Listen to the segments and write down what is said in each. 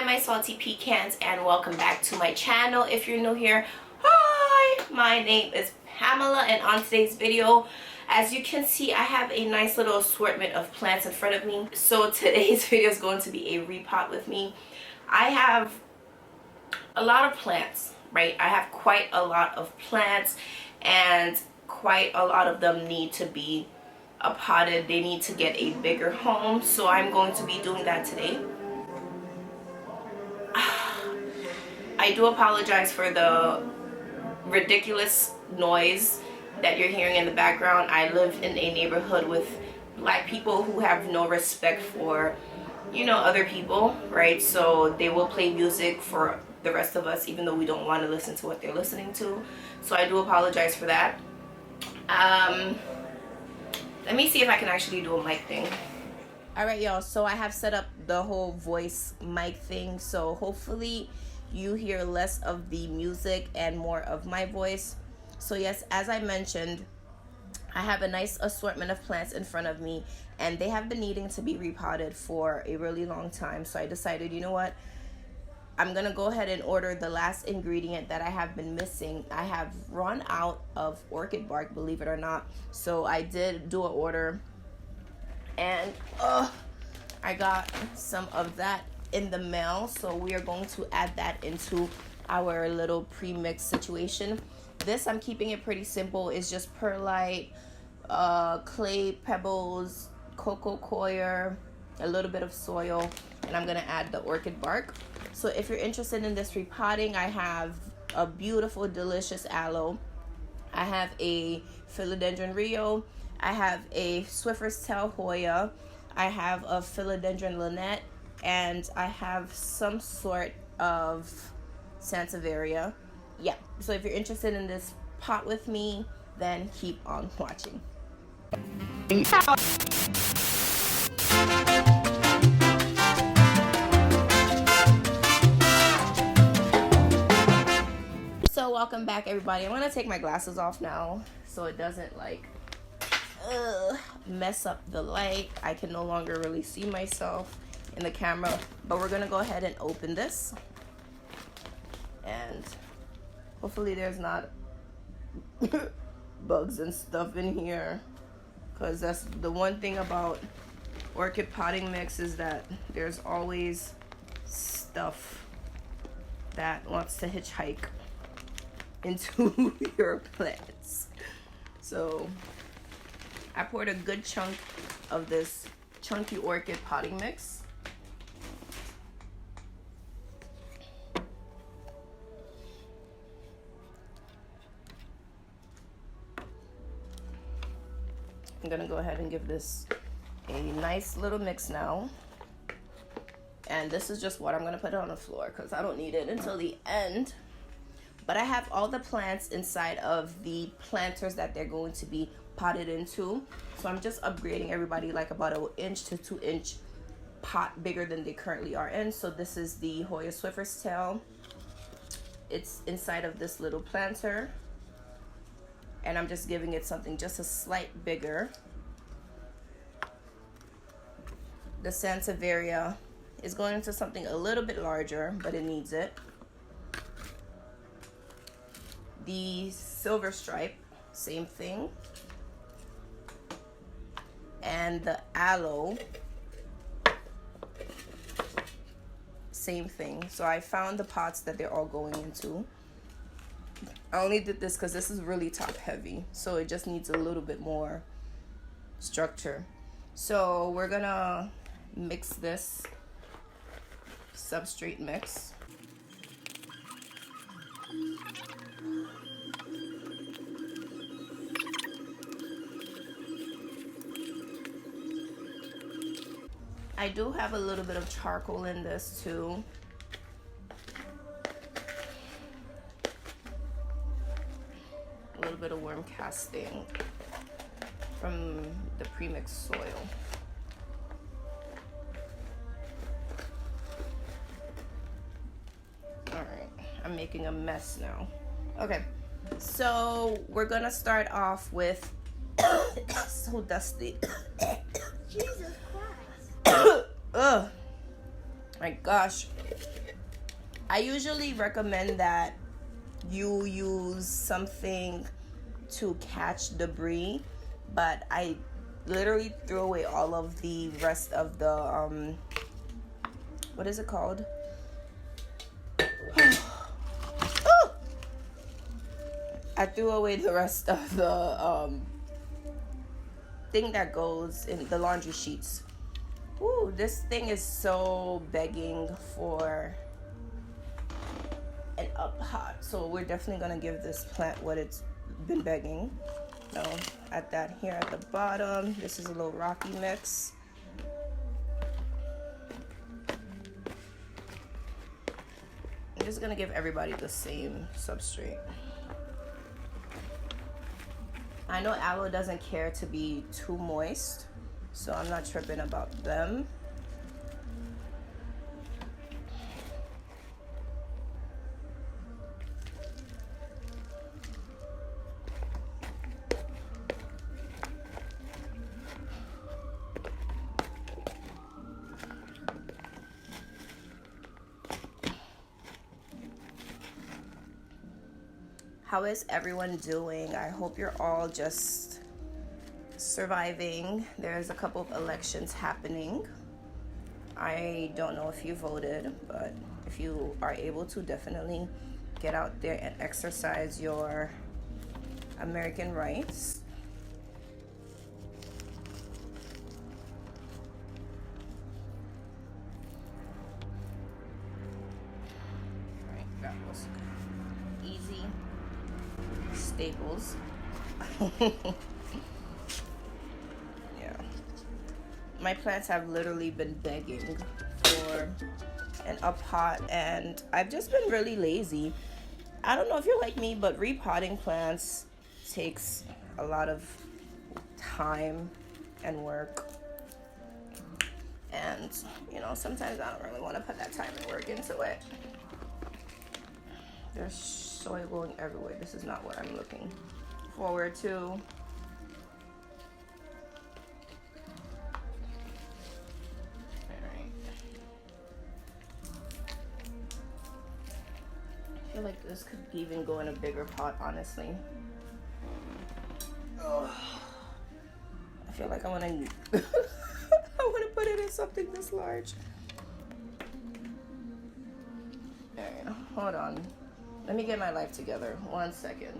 Hi my salty pecans, and welcome back to my channel. If you're new here, hi, my name is Pamela, and on today's video, as you can see, I have a nice little assortment of plants in front of me. So today's video is going to be a repot with me. I have a lot of plants, right? I have quite a lot of plants, and quite a lot of them need to be potted. They need to get a bigger home, so I'm going to be doing that today. I do apologize for the ridiculous noise that you're hearing in the background. I live in a neighborhood with black people who have no respect for, you know, other people, right? So they will play music for the rest of us even though we don't want to listen to what they're listening to. So I do apologize for that. Let me see if I can actually do a mic thing. Alright y'all, so I have set up the whole voice mic thing, so hopefully you hear less of the music and more of my voice. So yes, as I mentioned, I have a nice assortment of plants in front of me, and they have been needing to be repotted for a really long time. So I decided, you know what, I'm gonna go ahead and order the last ingredient that I have been missing. I have run out of orchid bark, believe it or not. So I did do an order, and I got some of that in the mail, so we are going to add that into our little pre-mix situation. This, I'm keeping it pretty simple. It's just perlite, clay pebbles, cocoa coir, a little bit of soil, and I'm gonna add the orchid bark. So if you're interested in this repotting, I have a beautiful delicious aloe, I have a philodendron Rio, I have a Swiffer's tail Hoya, I have a philodendron Lynette, and I have some sort of Sansevieria. Yeah, so if you're interested in this pot with me, then keep on watching. So welcome back everybody. I'm gonna take my glasses off now so it doesn't like mess up the light. I can no longer really see myself in the camera, but we're gonna go ahead and open this, and hopefully there's not bugs and stuff in here, because that's the one thing about orchid potting mix, is that there's always stuff that wants to hitchhike into your plants. So I poured a good chunk of this chunky orchid potting mix. I'm gonna go ahead and give this a nice little mix now. And this is just what I'm gonna put on the floor because I don't need it until the end. But I have all the plants inside of the planters that they're going to be potted into. So I'm just upgrading everybody like about an 1 to 2 inch pot bigger than they currently are in. So this is the Hoya Swiffer's tail. It's inside of this little planter, and I'm just giving it something just a slight bigger. The Sansevieria is going into something a little bit larger, but it needs it. The silver stripe, same thing. And the aloe, same thing. So I found the pots that they're all going into. I only did this because this is really top heavy, so it just needs a little bit more structure. So we're gonna mix this substrate mix. I do have a little bit of charcoal in this too. A little bit of worm casting from the premixed soil. Alright, I'm making a mess now. Okay, so we're gonna start off with so dusty. Jesus Christ. My gosh. I usually recommend that you use something to catch debris, but I literally threw away all of the rest of the what is it called? I threw away the rest of the thing that goes in the laundry sheets. Ooh, this thing is so begging for an up hot. So we're definitely gonna give this plant what it's been begging. So at that here at the bottom, this is a little rocky mix. I'm just gonna give everybody the same substrate. I know aloe doesn't care to be too moist, so I'm not tripping about them. How is everyone doing? I hope you're all just surviving. There's a couple of elections happening. I don't know if you voted, but if you are able to, definitely get out there and exercise your American rights. All right, that was easy. Staples. Yeah, my plants have literally been begging for an up hot, and I've just been really lazy. I don't know if you're like me, but repotting plants takes a lot of time and work, and you know, sometimes I don't really want to put that time and work into it. There's soil going everywhere. This is not what I'm looking forward to. Alright. I feel like this could even go in a bigger pot, honestly. Oh, I feel like I want to I want to put it in something this large. Alright, hold on. Let me get my life together. 1 second.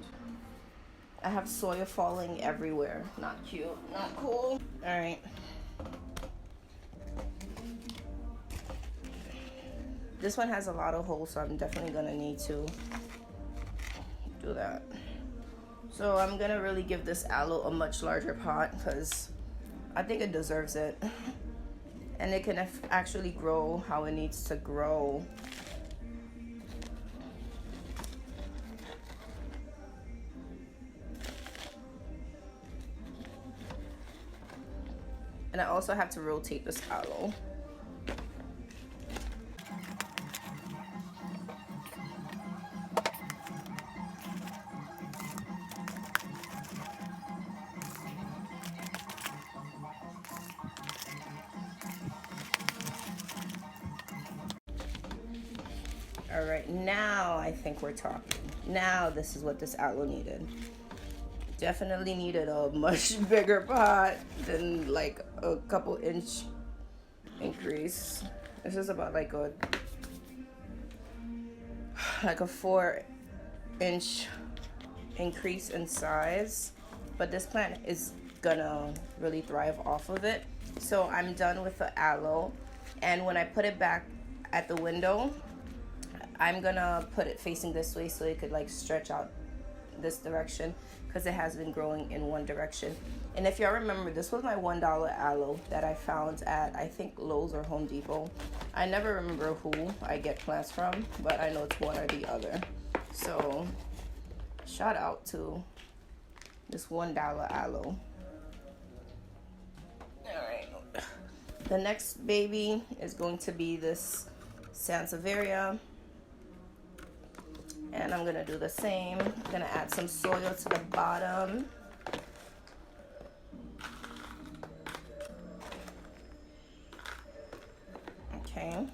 I have soil falling everywhere. Not cute. Not cool. All right. This one has a lot of holes, so I'm definitely gonna need to do that. So I'm gonna really give this aloe a much larger pot because I think it deserves it. And it can actually grow how it needs to grow. And I also have to rotate this aloe. All right, now I think we're talking. Now this is what this aloe needed. Definitely needed a much bigger pot than like a couple inch increase. This is about like a 4-inch increase in size, but this plant is gonna really thrive off of it. So I'm done with the aloe, and when I put it back at the window, I'm gonna put it facing this way so it could like stretch out this direction, because it has been growing in one direction. And if y'all remember, this was my $1 aloe that I found at, I think, Lowe's or Home Depot. I never remember who I get plants from, but I know it's one or the other. So shout out to this $1 aloe. All right, the next baby is going to be this Sansevieria. And I'm gonna do the same. I'm gonna add some soil to the bottom. Okay.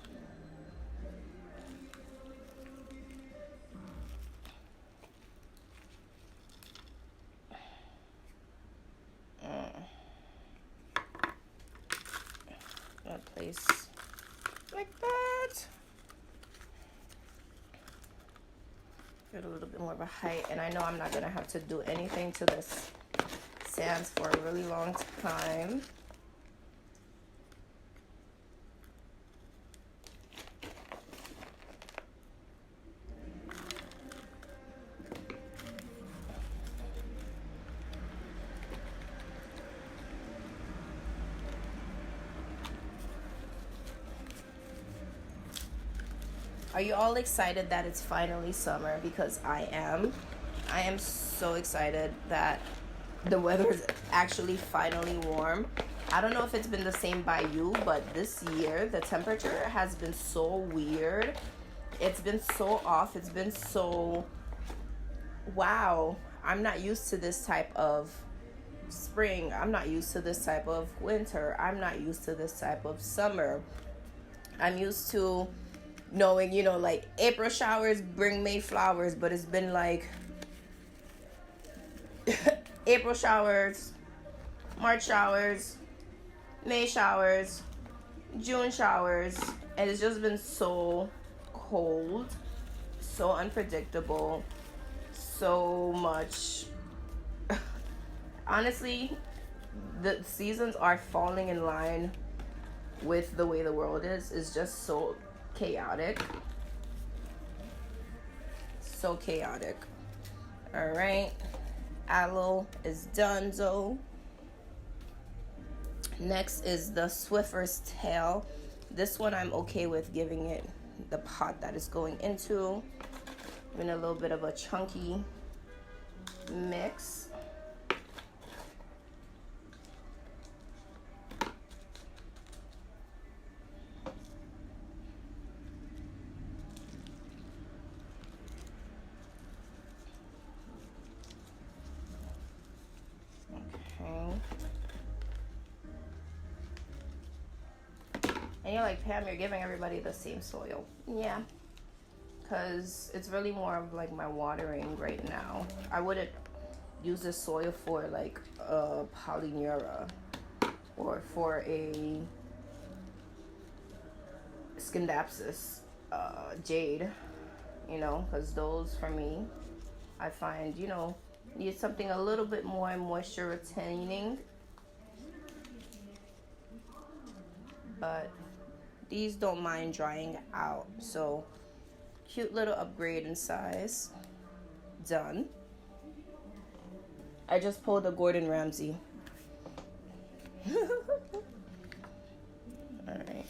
like that. Get a little bit more of a height, and I know I'm not gonna have to do anything to this sands for a really long time. Are you all excited that it's finally summer? Because I am. I am so excited that the weather is actually finally warm. I don't know if it's been the same by you, but this year the temperature has been so weird. It's been so off. It's been so, wow. I'm not used to this type of spring. I'm not used to this type of winter. I'm not used to this type of summer. I'm used to knowing, you know, like April showers bring May flowers, but it's been like April showers, March showers, May showers, June showers, and it's just been so cold, so unpredictable, so much. Honestly, the seasons are falling in line with the way the world is. It's just so chaotic. So chaotic. All right. Aloe is done, though. Next is the Swiffer's Tail. This one I'm okay with giving it the pot that it's going into. In a little bit of a chunky mix. And you're like, Pam, you're giving everybody the same soil. Yeah, because it's really more of like my watering right now. I wouldn't use this soil for like a polyneura or for a scindapsus jade, you know, because those for me, I find, you know, need something a little bit more moisture retaining. But these don't mind drying out. So cute little upgrade in size. Done. I just pulled a Gordon Ramsay. Alright.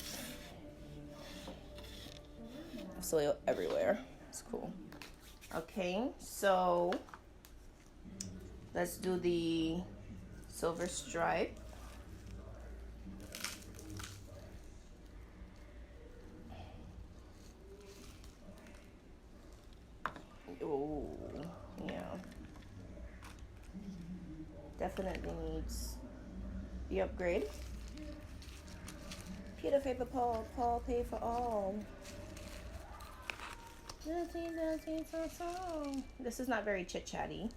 Soil everywhere. It's cool. Okay, so let's do the silver stripe. Oh, yeah. Definitely needs the upgrade. Peter paper Paul, Paul pay for all. This is not very chit-chatty.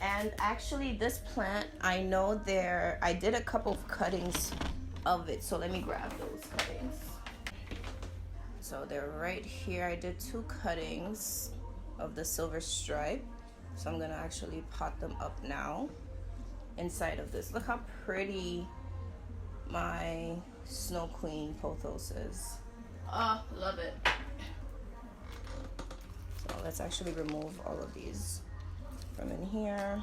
And actually this plant, I know I did a couple of cuttings of it. So let me grab those cuttings. So they're right here. I did 2 cuttings of the silver stripe. So I'm gonna actually pot them up now inside of this. Look how pretty my Snow Queen pothos is. Oh, love it. So let's actually remove all of these from in here.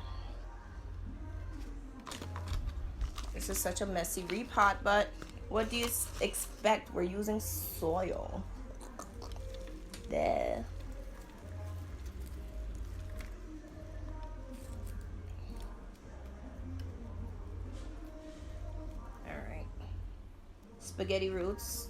This is such a messy repot, but what do you expect? We're using soil. There. All right. Spaghetti roots.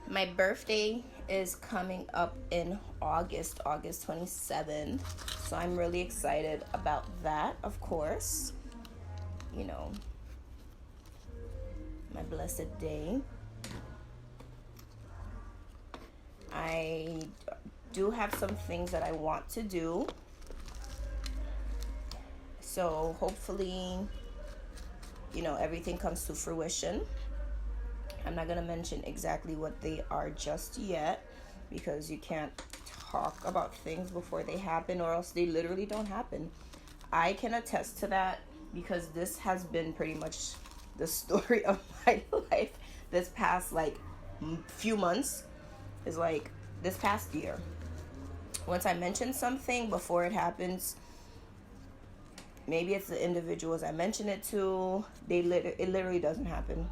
My birthday is coming up in August 27th. So I'm really excited about that, of course. You know, my blessed day. I do have some things that I want to do. So hopefully, you know, everything comes to fruition. I'm not going to mention exactly what they are just yet, because you can't talk about things before they happen, or else they literally don't happen. I can attest to that, because this has been pretty much the story of my life this past like few months. Is like this past year. Once I mention something, before it happens, maybe it's the individuals I mention it to, it literally doesn't happen.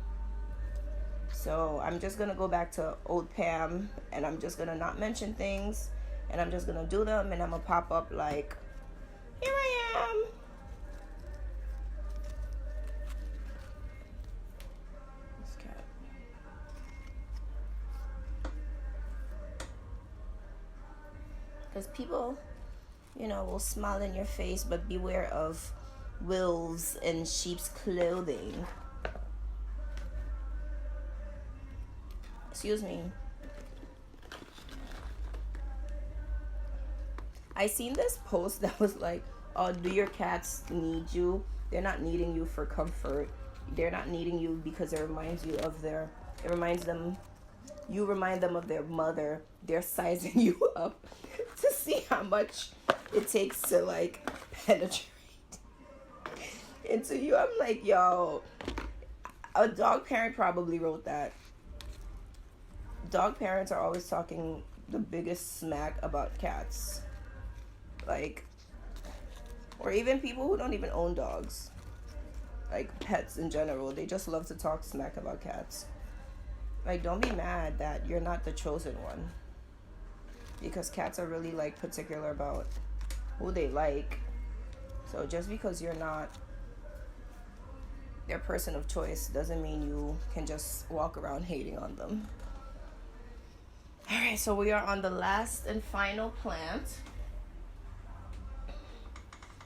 So I'm just going to go back to old Pam, and I'm just going to not mention things, and I'm just going to do them, and I'm going to pop up like, here I am. This cat. Because people, you know, will smile in your face, but beware of wolves in sheep's clothing. Excuse me. I seen this post that was like, oh, do your cats need you? They're not needing you for comfort. They're not needing you because it reminds them of their mother. They're sizing you up to see how much it takes to like penetrate into you. I'm like, yo, a dog parent probably wrote that. Dog parents are always talking the biggest smack about cats. Like, or even people who don't even own dogs. Like pets in general, they just love to talk smack about cats. Like, don't be mad that you're not the chosen one. Because cats are really like particular about who they like. So just because you're not their person of choice doesn't mean you can just walk around hating on them. Alright, so we are on the last and final plant.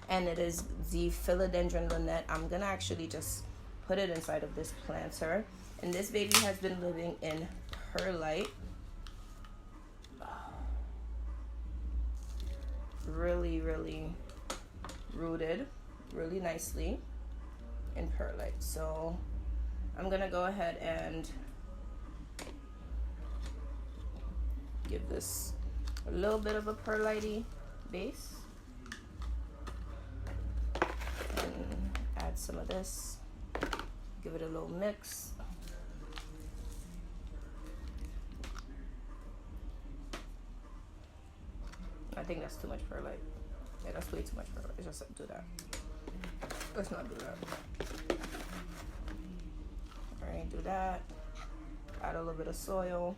And it is the philodendron Lynette. I'm going to actually just put it inside of this planter. And this baby has been living in perlite. Really, really rooted really nicely in perlite. So I'm going to go ahead and give this a little bit of a perlite-y base. And add some of this. Give it a little mix. I think that's too much perlite. Yeah, that's way too much perlite. Let's just do that. Let's not do that. Alright, do that. Add a little bit of soil.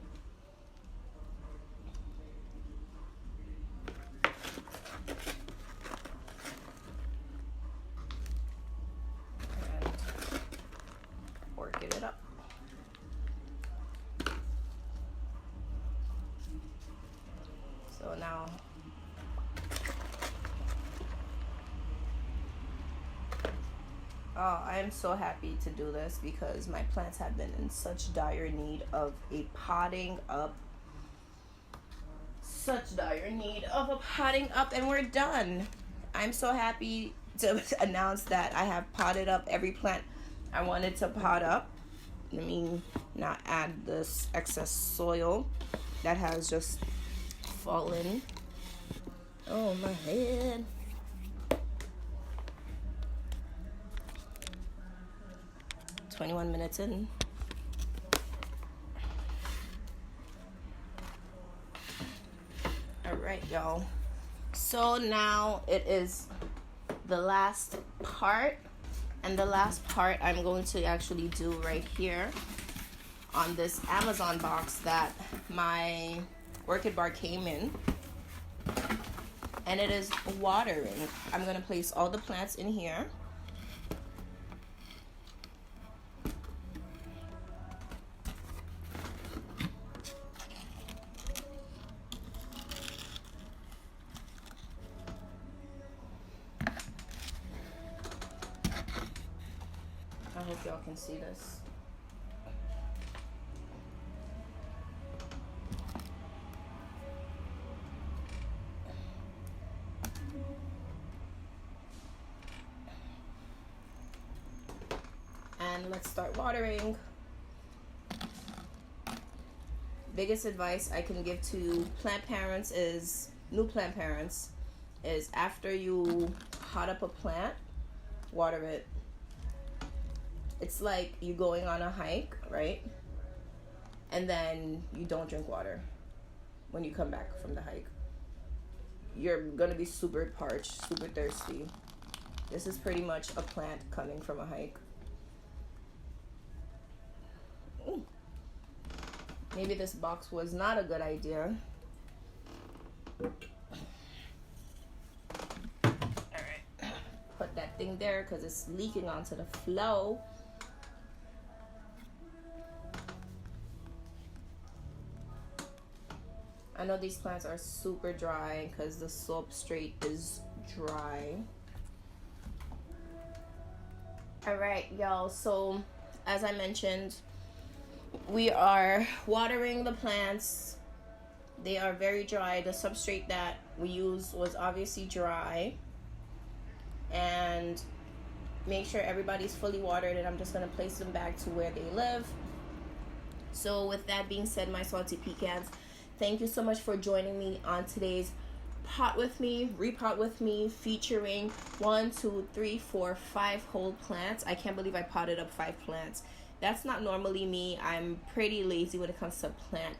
And orchid it up. So now I am so happy to do this because my plants have been in such dire need of a potting up. Such dire need of a potting up, and we're done. I'm so happy to announce that I have potted up every plant I wanted to pot up. Let me not add this excess soil that has just fallen. Oh, my head. "21 minutes in. All right, y'all. So now it is the last part, and the last part I'm going to actually do right here on this Amazon box that my orchid bar came in, and it is watering. I'm going to place all the plants in here. y'all can see this. And let's start watering. Biggest advice I can give to plant parents is, new plant parents, is after you hot up a plant, water it. It's like you going on a hike, right? And then you don't drink water when you come back from the hike. You're gonna be super parched, super thirsty. This is pretty much a plant coming from a hike. Ooh. Maybe this box was not a good idea. Alright. Put that thing there because it's leaking onto the floor. I know these plants are super dry because the substrate is dry. Alright, y'all. So, as I mentioned, we are watering the plants. They are very dry. The substrate that we used was obviously dry. And make sure everybody's fully watered, and I'm just going to place them back to where they live. So with that being said, my salty pecans, thank you so much for joining me on today's Pot With Me, Repot With Me, featuring 1, 2, 3, 4, 5 whole plants. I can't believe I potted up 5 plants. That's not normally me. I'm pretty lazy when it comes to plant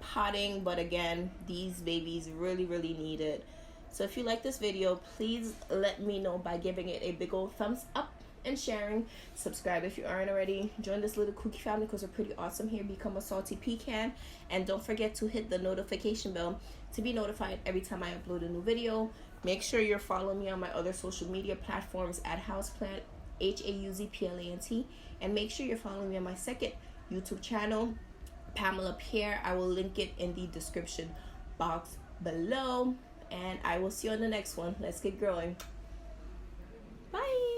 potting, but again, these babies really need it. So if you like this video, please let me know by giving it a big old thumbs up and sharing. Subscribe if you aren't already. Join this little cookie family because we're pretty awesome here. Become a salty pecan, and don't forget to hit the notification bell to be notified every time I upload a new video. Make sure you're following me on my other social media platforms at HauzPlant, HauzPlant, and make sure you're following me on my second YouTube channel, Pamella Pierre. I will link it in the description box below, and I will see you on the next one. Let's get growing. Bye.